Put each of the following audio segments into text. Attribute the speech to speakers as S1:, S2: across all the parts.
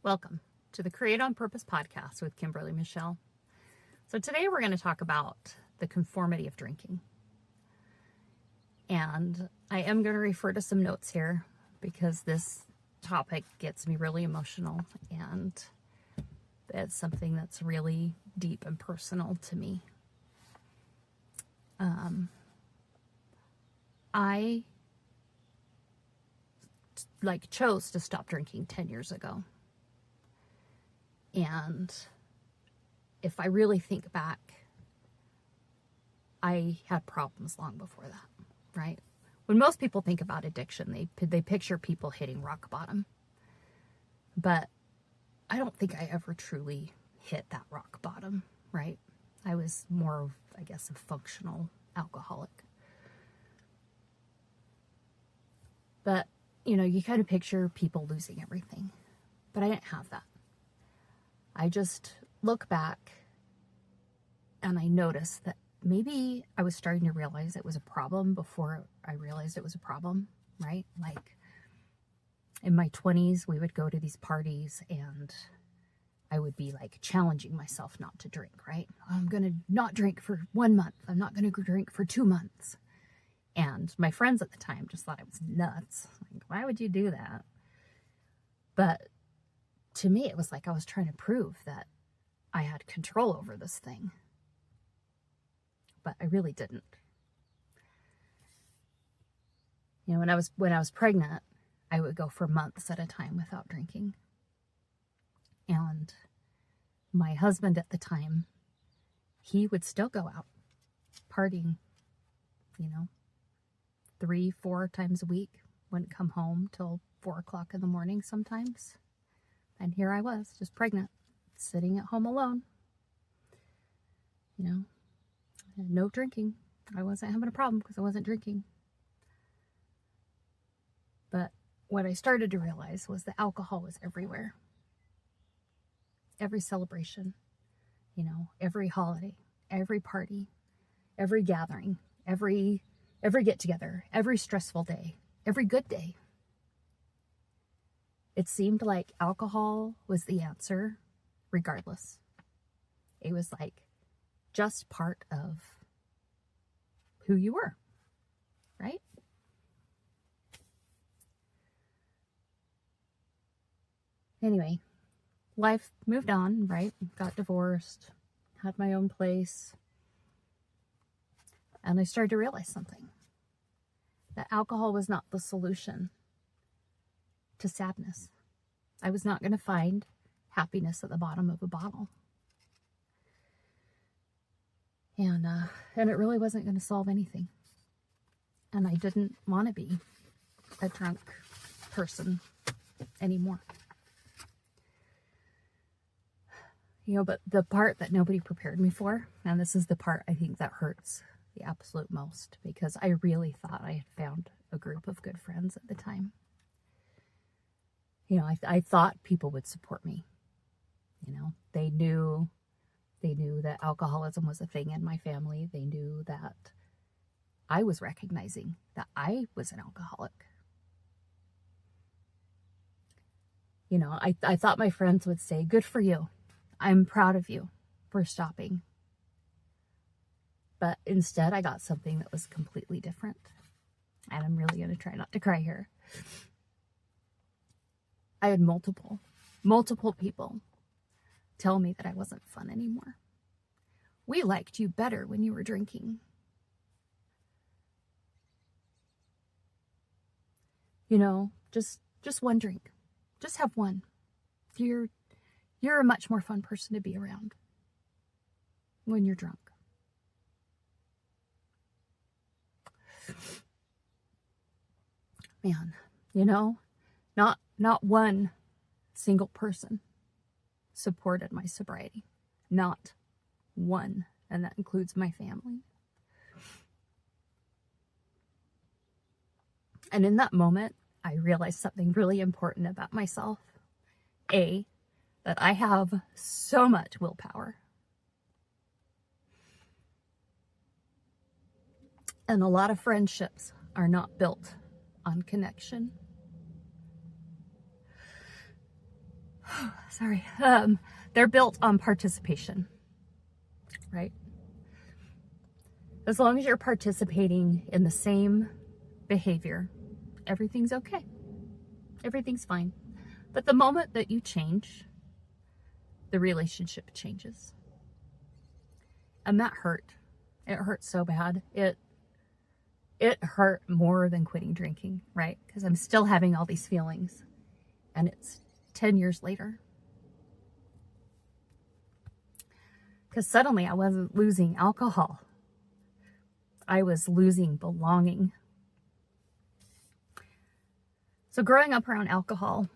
S1: Welcome to the Create on Purpose podcast with Kimberly Michelle. So today we're going to talk about the conformity of drinking. And I am going to refer to some notes here because this topic gets me really emotional and it's something that's really deep and personal to me. I chose to stop drinking 10 years ago. And if I really think back, I had problems long before that, right? When most people think about addiction, they picture people hitting rock bottom. But I don't think I ever truly hit that rock bottom, right? I was more of, I guess, a functional alcoholic. But, you kind of picture people losing everything. But I didn't have that. I just look back and I noticed that maybe I was starting to realize it was a problem before I realized it was a problem, right? Like in my 20s, we would go to these parties and I would be like challenging myself not to drink, right? I'm going to not drink for 1 month. I'm not going to drink for 2 months. And my friends at the time just thought I was nuts. Like, why would you do that? But to me, it was like I was trying to prove that I had control over this thing. But I really didn't. When I was pregnant, I would go for months at a time without drinking. And my husband at the time, he would still go out partying, 3-4 times a week. Wouldn't come home till 4 o'clock in the morning sometimes. And here I was, just pregnant, sitting at home alone. No drinking. I wasn't having a problem because I wasn't drinking. But what I started to realize was that alcohol was everywhere. Every celebration, every holiday, every party, every gathering, every get-together, every stressful day, every good day. It seemed like alcohol was the answer regardless. It was like just part of who you were, right? Anyway, life moved on, right? Got divorced, had my own place. And I started to realize something. That alcohol was not the solution to sadness. I was not going to find happiness at the bottom of a bottle. And it really wasn't going to solve anything. And I didn't want to be a drunk person anymore. But the part that nobody prepared me for, and this is the part I think that hurts the absolute most, because I really thought I had found a group of good friends at the time. I thought people would support me. They knew that alcoholism was a thing in my family. They knew that I was recognizing that I was an alcoholic. I thought my friends would say, "Good for you. I'm proud of you for stopping." But instead, I got something that was completely different. And I'm really going to try not to cry here. I had multiple people tell me that I wasn't fun anymore. We liked you better when you were drinking. Just one drink. Just have one. You're a much more fun person to be around when you're drunk. Man, not one single person supported my sobriety. Not one. And that includes my family. And in that moment, I realized something really important about myself. A, that I have so much willpower. And a lot of friendships are not built on connection. sorry, they're built on participation, right? As long as you're participating in the same behavior, everything's okay. Everything's fine. But the moment that you change, the relationship changes. And that hurt. It hurt so bad. It hurt more than quitting drinking, right? Because I'm still having all these feelings. And it's 10 years later. Because suddenly I wasn't losing alcohol. I was losing belonging. So growing up around alcohol,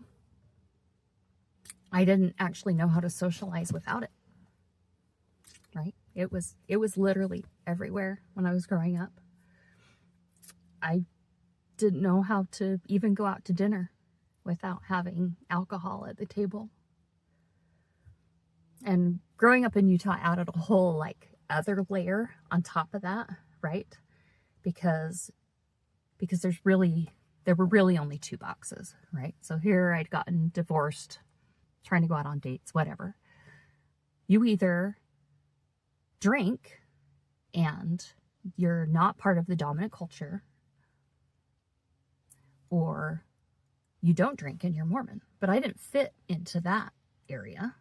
S1: I didn't actually know how to socialize without it, right? It was literally everywhere when I was growing up. I didn't know how to even go out to dinner without having alcohol at the table. And growing up in Utah added a whole like other layer on top of that, right? Because there were really only two boxes, right? So here I'd gotten divorced, trying to go out on dates, whatever. You either drink and you're not part of the dominant culture, or you don't drink and you're Mormon. But I didn't fit into that area,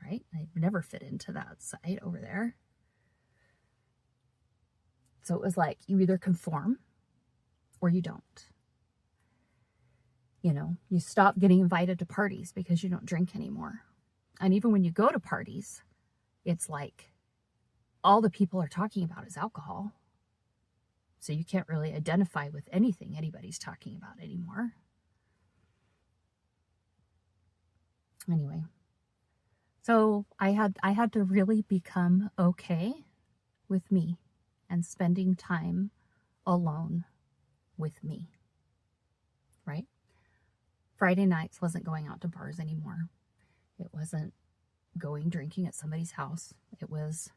S1: right? I never fit into that side over there. So it was like you either conform or you don't. You know, you stop getting invited to parties because you don't drink anymore. And even when you go to parties, it's like all the people are talking about is alcohol. So you can't really identify with anything anybody's talking about anymore. Anyway, so I had to really become okay with me and spending time alone with me, right? Friday nights wasn't going out to bars anymore. It wasn't going drinking at somebody's house. It was,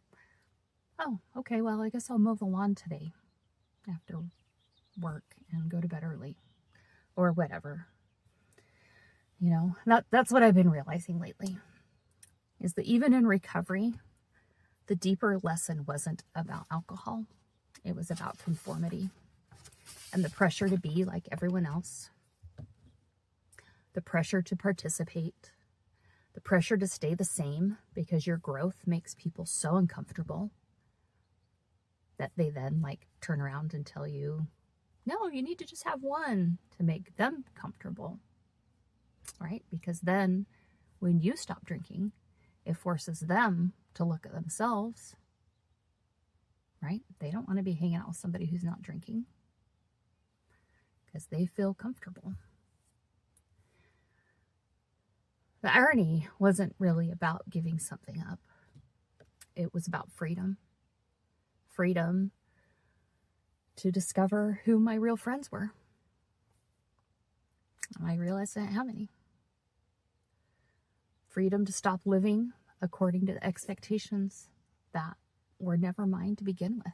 S1: oh, okay, well, I guess I'll mow the lawn today after work and go to bed early or whatever. You know, that's what I've been realizing lately, is that even in recovery, the deeper lesson wasn't about alcohol. It was about conformity and the pressure to be like everyone else, the pressure to participate, the pressure to stay the same because your growth makes people so uncomfortable that they then like turn around and tell you, no, you need to just have one to make them comfortable, right? Because then when you stop drinking, it forces them to look at themselves, right? They don't want to be hanging out with somebody who's not drinking because they feel comfortable. The irony wasn't really about giving something up. It was about freedom. Freedom to discover who my real friends were. And I realized I didn't have any. Freedom to stop living according to the expectations that were never mine to begin with.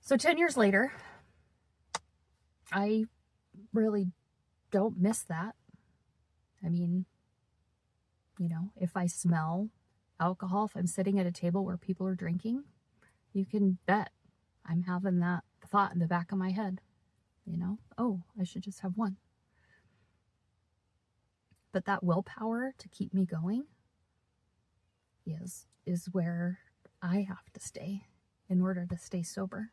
S1: So 10 years later, I really don't miss that. I mean, you know, if I smell alcohol, if I'm sitting at a table where people are drinking, you can bet I'm having that thought in the back of my head, you know, oh, I should just have one. But that willpower to keep me going is where I have to stay in order to stay sober.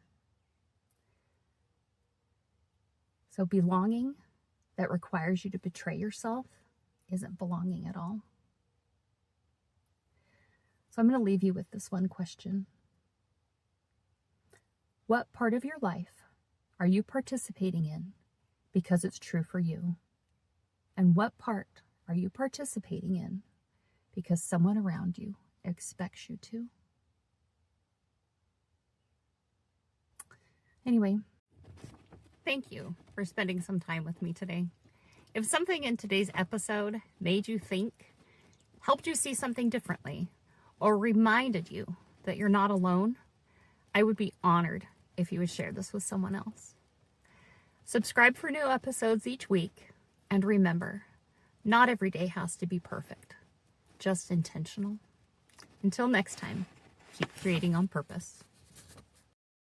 S1: So belonging that requires you to betray yourself isn't belonging at all. So I'm going to leave you with this one question. What part of your life are you participating in because it's true for you? And what part are you participating in because someone around you expects you to? Anyway, thank you for spending some time with me today. If something in today's episode made you think, helped you see something differently, or reminded you that you're not alone, I would be honored if you would share this with someone else. Subscribe for new episodes each week And remember, not every day has to be perfect, just intentional. Until next time, keep creating on purpose.